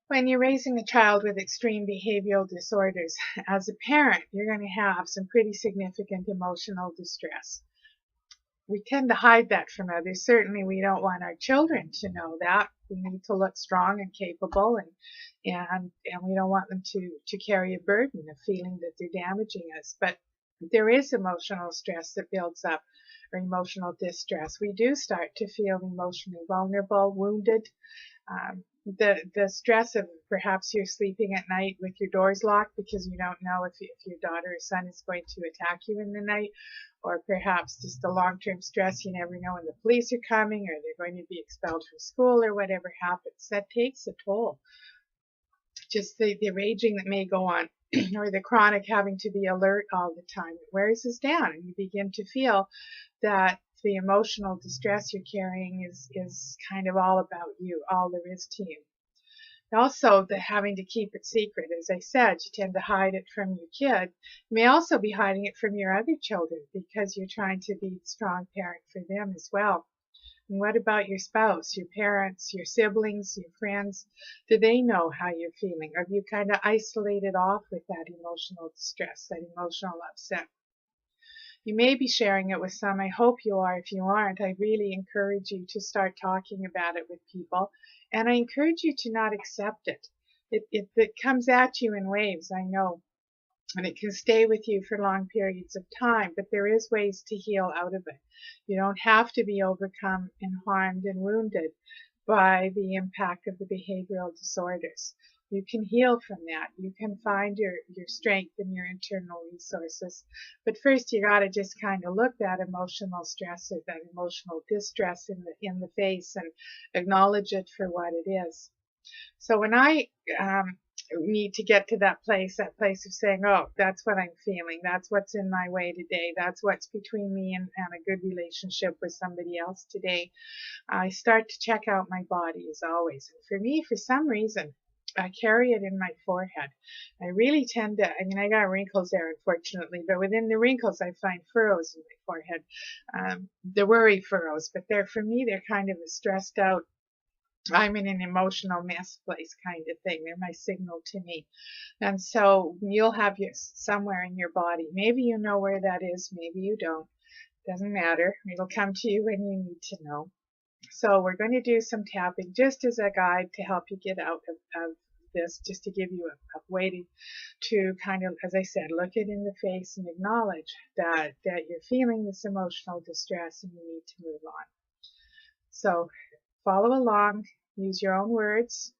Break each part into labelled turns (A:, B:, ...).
A: When you're raising a child with extreme behavioral disorders, as a parent, you're going to have some pretty significant emotional distress. We tend to hide that from others. Certainly, we don't want our children to know that. We need to look strong and capable, and we don't want them to carry a burden of feeling that they're damaging us. But there is emotional stress that builds up, or emotional distress. We do start to feel emotionally vulnerable, wounded, the stress of perhaps you're sleeping at night with your doors locked because you don't know if your daughter or son is going to attack you in the night, or perhaps just the long-term stress, you never know when the police are coming or they're going to be expelled from school or whatever happens. That takes a toll. Just the raging that may go on or the chronic having to be alert all the time, it wears us down, and you begin to feel that the emotional distress you're carrying is kind of all about you, all there is to you. Also, the having to keep it secret. As I said, you tend to hide it from your kid. You may also be hiding it from your other children because you're trying to be a strong parent for them as well. And what about your spouse, your parents, your siblings, your friends? Do they know how you're feeling? Or have you kind of isolated off with that emotional distress, that emotional upset? You may be sharing it with some. I hope you are. If you aren't, I really encourage you to start talking about it with people. And I encourage you to not accept it. It comes at you in waves, I know. And it can stay with you for long periods of time, but there is ways to heal out of it. You don't have to be overcome and harmed and wounded by the impact of the behavioral disorders. You can heal from that. You can find your strength and your internal resources. But first you gotta just kind of look that emotional stress or that emotional distress in the face and acknowledge it for what it is. So when I need to get to that place of saying, oh, that's what I'm feeling, that's what's in my way today, that's what's between me and a good relationship with somebody else today, I start to check out my body as always. And for me, for some reason, I carry it in my forehead. I really tend to, I mean, I got wrinkles there, unfortunately, but within the wrinkles, I find furrows in my forehead. The worry furrows, but for me, they're kind of a stressed out, I'm in an emotional mess place kind of thing. They're my signal to me. And so you'll have somewhere in your body. Maybe you know where that is, maybe you don't. Doesn't matter. It'll come to you when you need to know. So we're going to do some tapping just as a guide to help you get out of this, just to give you a way to kind of, as I said, look it in the face and acknowledge that you're feeling this emotional distress and you need to move on. So follow along, use your own words,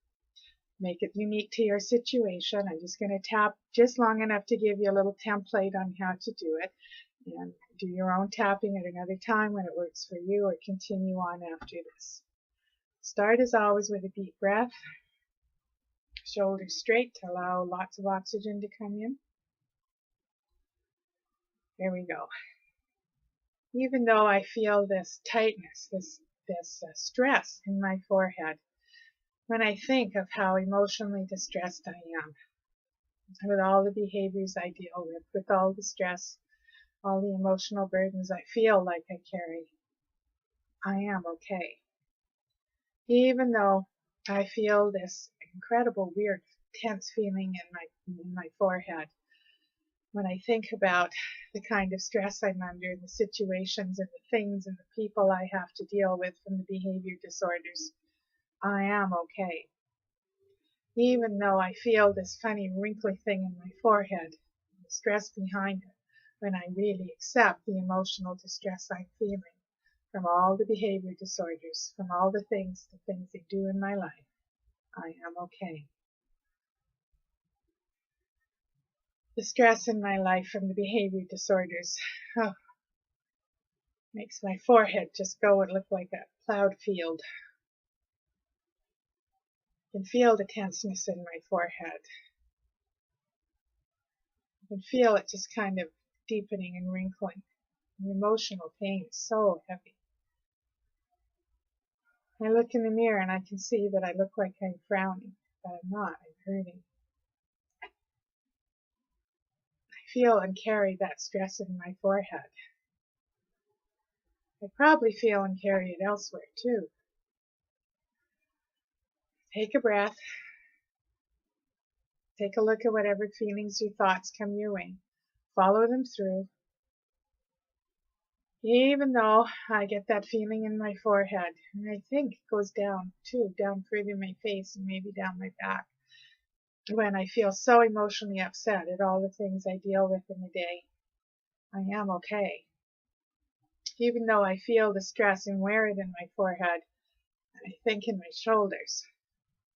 A: make it unique to your situation. I'm just going to tap just long enough to give you a little template on how to do it, and do your own tapping at another time when it works for you, or continue on after this. Start as always with a deep breath, shoulders straight to allow lots of oxygen to come in. There we go. Even though I feel this tightness, this stress in my forehead, when I think of how emotionally distressed I am, with all the behaviors I deal with all the stress, all the emotional burdens I feel like I carry, I am okay. Even though I feel this incredible, weird, tense feeling in my forehead, when I think about the kind of stress I'm under, the situations and the things and the people I have to deal with from the behavior disorders, I am okay. Even though I feel this funny wrinkly thing in my forehead, the stress behind it, when I really accept the emotional distress I'm feeling from all the behavior disorders, from all the things they do in my life, I am okay. The stress in my life from the behavior disorders makes my forehead just go and look like a plowed field. You can feel the tenseness in my forehead. You can feel it just kind of deepening and wrinkling. The emotional pain is so heavy. I look in the mirror and I can see that I look like I'm frowning, but I'm not. I'm hurting. I feel and carry that stress in my forehead. I probably feel and carry it elsewhere too. Take a breath. Take a look at whatever feelings or thoughts come your way. Follow them through. Even though I get that feeling in my forehead, and I think it goes down too, down further in my face and maybe down my back, when I feel so emotionally upset at all the things I deal with in a day, I am okay. Even though I feel the stress and wear it in my forehead, and I think in my shoulders,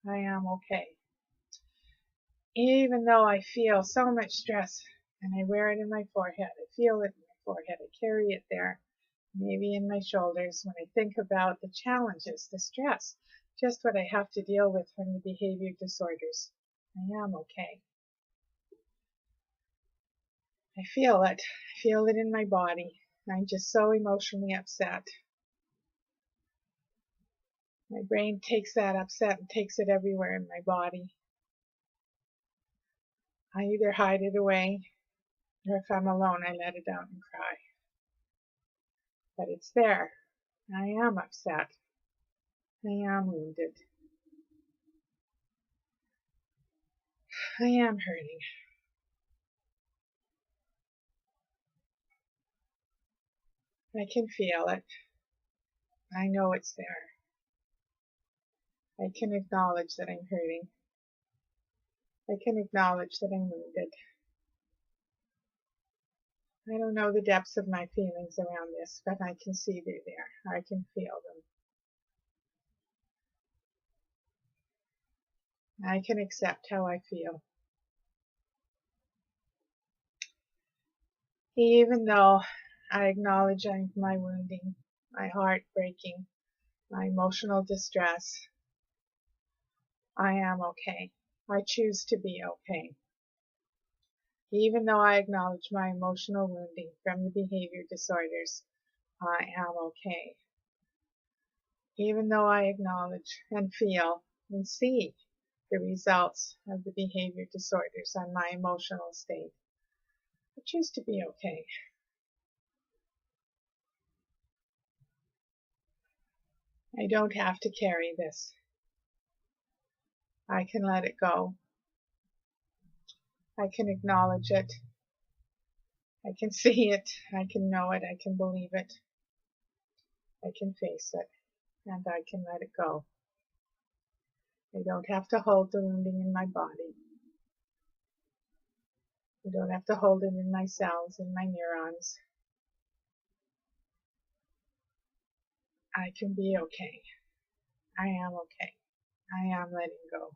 A: I am okay. Even though I feel so much stress and I wear it in my forehead, I feel it in my forehead, I carry it there, maybe in my shoulders, when I think about the challenges, the stress, just what I have to deal with from the behavior disorders, I am okay. I feel it. I feel it in my body. I'm just so emotionally upset. My brain takes that upset and takes it everywhere in my body. I either hide it away, or if I'm alone, I let it out and cry. But it's there. I am upset. I am wounded. I am hurting. I can feel it. I know it's there. I can acknowledge that I'm hurting. I can acknowledge that I'm wounded. I don't know the depths of my feelings around this, but I can see they're there. I can feel them. I can accept how I feel. Even though I acknowledge my wounding, my heart breaking, my emotional distress, I am okay. I choose to be okay. Even though I acknowledge my emotional wounding from the behavior disorders, I am okay. Even though I acknowledge and feel and see the results of the behavior disorders on my emotional state, I choose to be okay. I don't have to carry this. I can let it go. I can acknowledge it. I can see it. I can know it. I can believe it. I can face it. And I can let it go. I don't have to hold the wounding in my body. I don't have to hold it in my cells, in my neurons. I can be okay. I am okay. I am letting go.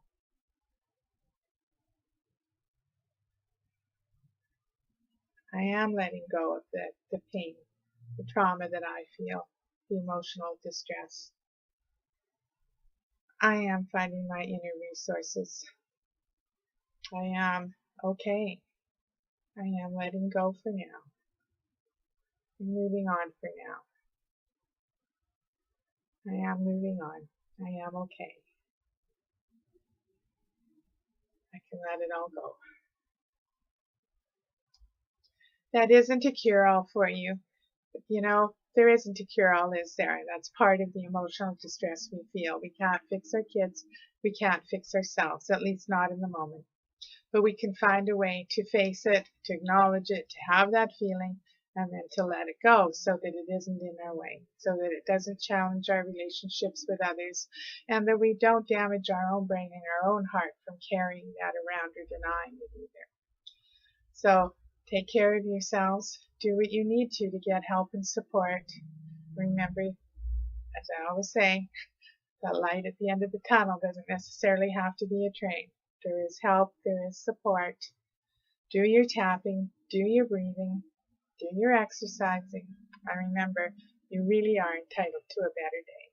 A: I am letting go of the pain, the trauma that I feel, the emotional distress. I am finding my inner resources. I am okay. I am letting go for now. I'm moving on for now. I am moving on. I am okay. I can let it all go. That isn't a cure-all for you. You know, there isn't a cure-all, is there? That's part of the emotional distress we feel. We can't fix our kids. We can't fix ourselves, at least not in the moment. But we can find a way to face it, to acknowledge it, to have that feeling, and then to let it go so that it isn't in our way, so that it doesn't challenge our relationships with others, and that we don't damage our own brain and our own heart from carrying that around or denying it either. So take care of yourselves. Do what you need to get help and support. Remember, as I always say, the light at the end of the tunnel doesn't necessarily have to be a train. There is help, there is support. Do your tapping, do your breathing, do your exercising, and remember, you really are entitled to a better day.